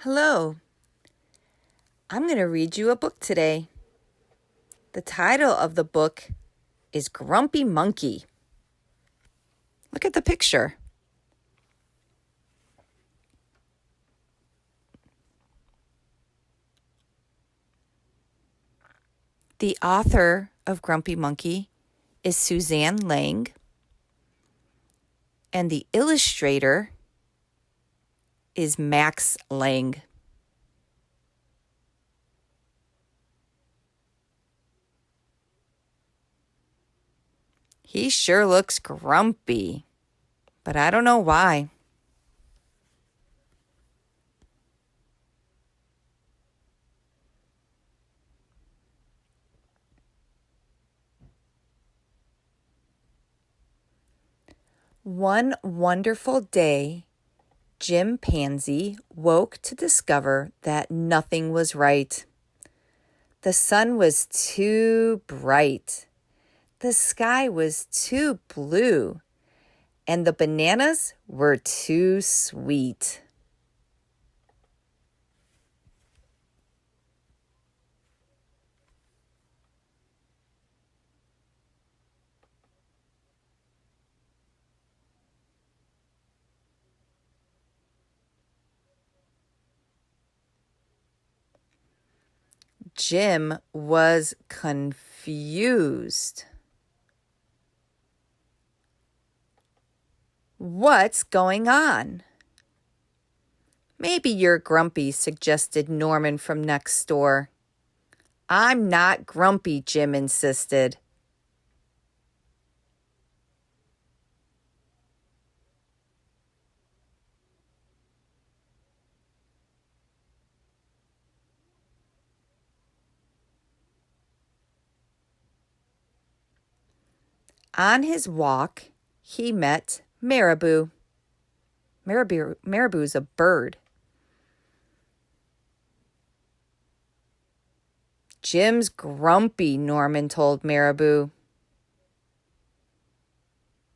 Hello. I'm going to read you a book today. The title of the book is Grumpy Monkey. Look at the picture. The author of Grumpy Monkey is Suzanne Lang, and the illustrator is Max Lang. He sure looks grumpy, but I don't know why. One wonderful day, Jim Pansy woke to discover that nothing was right. The sun was too bright. The sky was too blue. And the bananas were too sweet. Jim was confused. What's going on? Maybe you're grumpy, suggested Norman from next door. I'm not grumpy, Jim insisted. On his walk, he met Marabou. Marabou's a bird. Jim's grumpy, Norman told Marabou.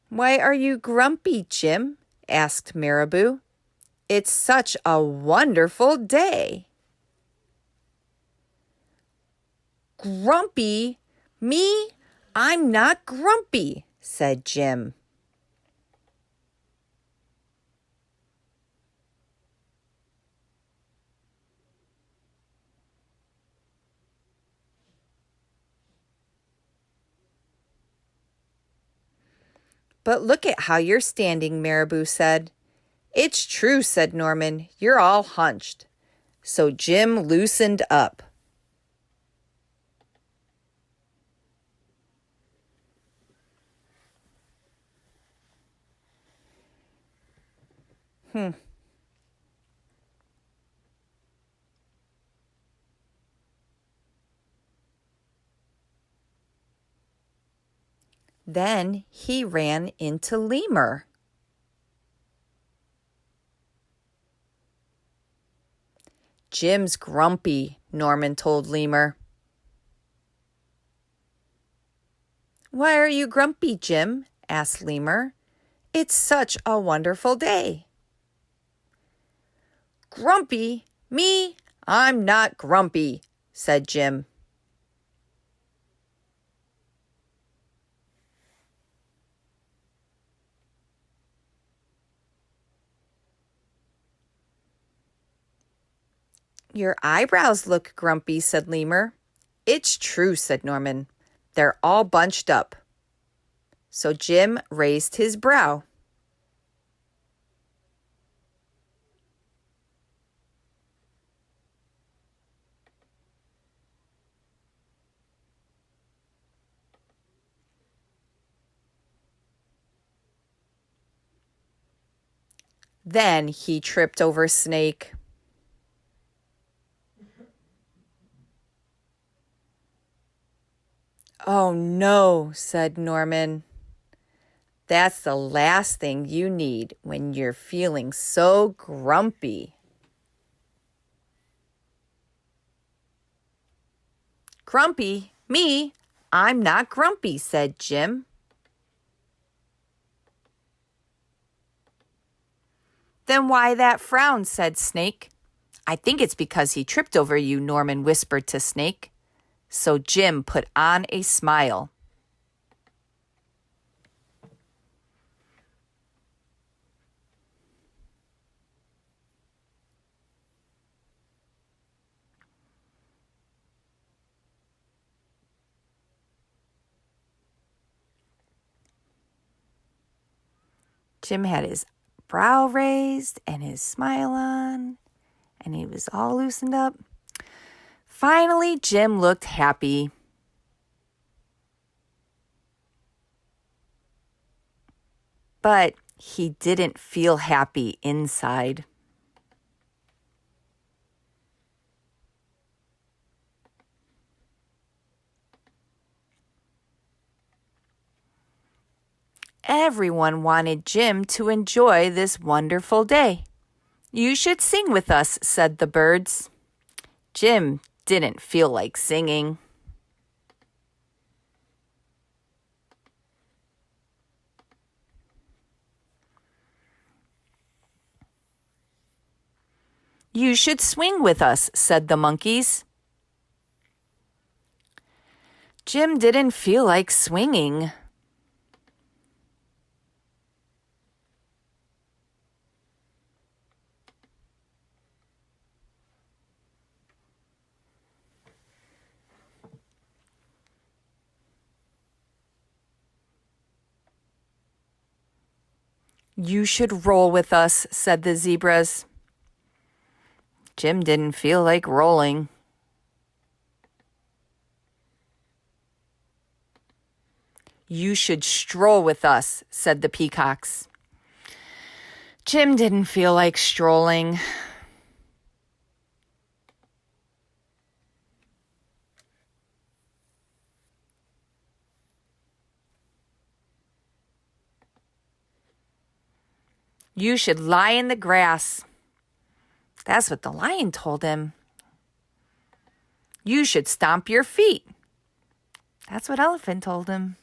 Why are you grumpy, Jim? Asked Marabou. It's such a wonderful day. Grumpy? Me? I'm not grumpy, said Jim. But look at how you're standing, Marabou said. It's true, said Norman. You're all hunched. So Jim loosened up. Then he ran into Lemur. Jim's grumpy, Norman told Lemur. Why are you grumpy, Jim? Asked Lemur. It's such a wonderful day. Grumpy? Me? I'm not grumpy, said Jim. Your eyebrows look grumpy, said Lemur. It's true, said Norman. They're all bunched up. So Jim raised his brow. Then he tripped over Snake. Oh no, said Norman. That's the last thing you need when you're feeling so grumpy. Grumpy? Me? I'm not grumpy, said Jim. Then why that frown, said Snake. I think it's because he tripped over you, Norman whispered to Snake. So Jim put on a smile. Jim had his brow raised and his smile on, and he was all loosened up. Finally, Jim looked happy. But he didn't feel happy inside. Everyone wanted Jim to enjoy this wonderful day. You should sing with us, said the birds. Jim didn't feel like singing. You should swing with us, said the monkeys. Jim didn't feel like swinging. You should roll with us, said the zebras. Jim didn't feel like rolling. You should stroll with us, said the peacocks. Jim didn't feel like strolling. You should lie in the grass. That's what the lion told him. You should stomp your feet. That's what Elephant told him.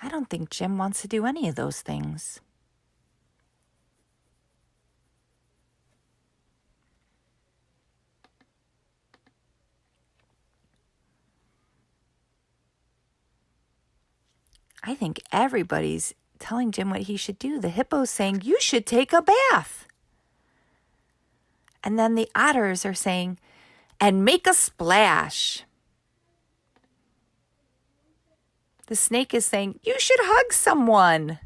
I don't think Jim wants to do any of those things. I think everybody's telling Jim what he should do. The hippo's saying, you should take a bath. And then the otters are saying, and make a splash. The snake is saying, you should hug someone.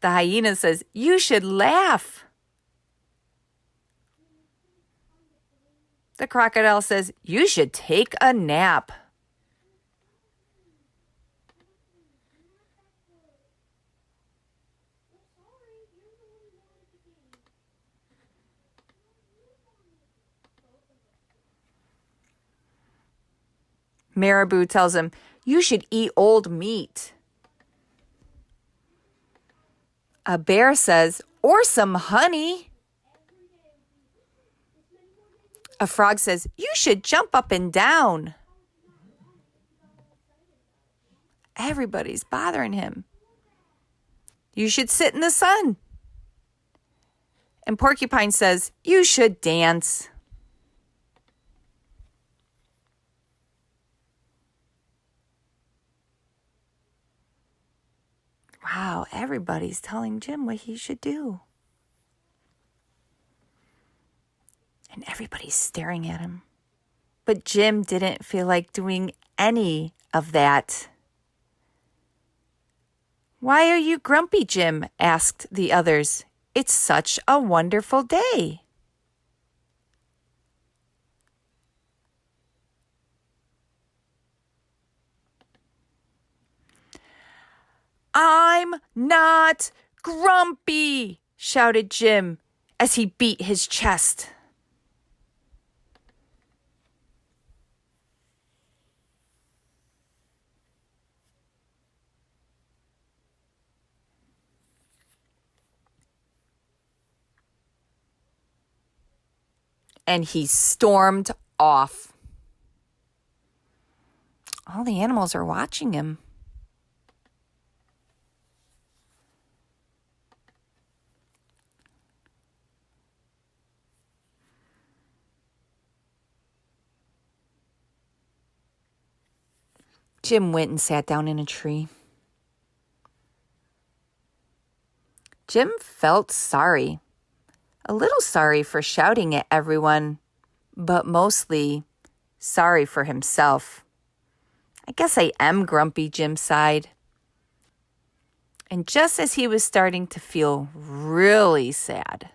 The hyena says, you should laugh. The crocodile says, you should take a nap. Marabou tells him, you should eat old meat. A bear says, or some honey. A frog says, you should jump up and down. Everybody's bothering him. You should sit in the sun. And Porcupine says, you should dance. Wow, everybody's telling Jim what he should do. And everybody's staring at him. But Jim didn't feel like doing any of that. Why are you grumpy, Jim? Asked the others. It's such a wonderful day. I'm not grumpy, shouted Jim as he beat his chest. And he stormed off. All the animals are watching him. Jim went and sat down in a tree. Jim felt sorry, a little sorry for shouting at everyone, but mostly sorry for himself. I guess I am grumpy, Jim sighed. And just as he was starting to feel really sad,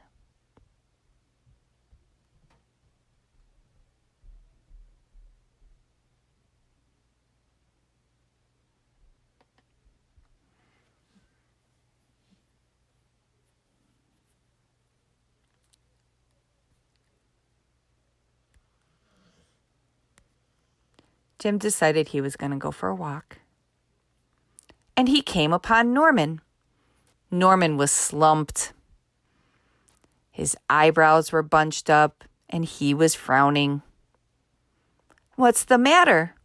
Jim decided he was going to go for a walk. And he came upon Norman. Norman was slumped. His eyebrows were bunched up, and he was frowning. "What's the matter?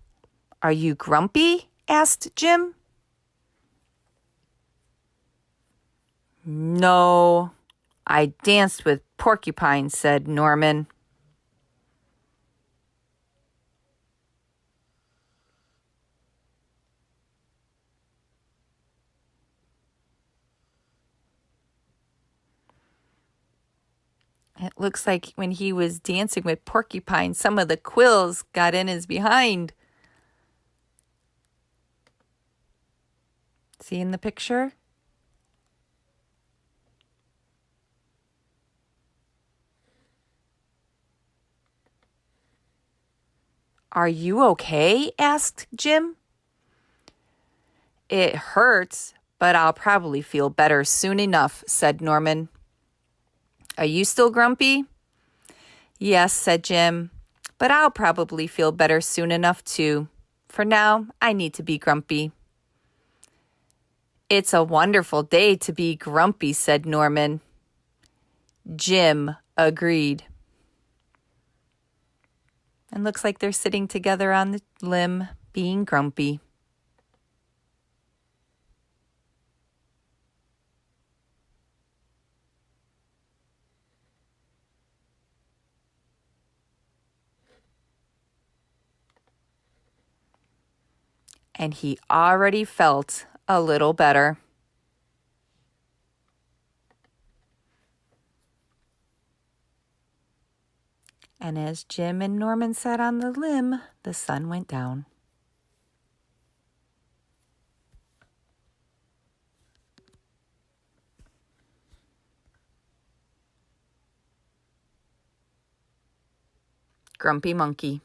Are you grumpy?" asked Jim. "No, I danced with porcupines," said Norman. It looks like when he was dancing with porcupines, some of the quills got in his behind. See in the picture? "Are you okay?" asked Jim. "It hurts, but I'll probably feel better soon enough," said Norman. "Are you still grumpy?" "Yes," said Jim, "but I'll probably feel better soon enough too. For now, I need to be grumpy." "It's a wonderful day to be grumpy," said Norman. Jim agreed. And looks like they're sitting together on the limb, being grumpy. And he already felt a little better. And as Jim and Norman sat on the limb, the sun went down. Grumpy Monkey.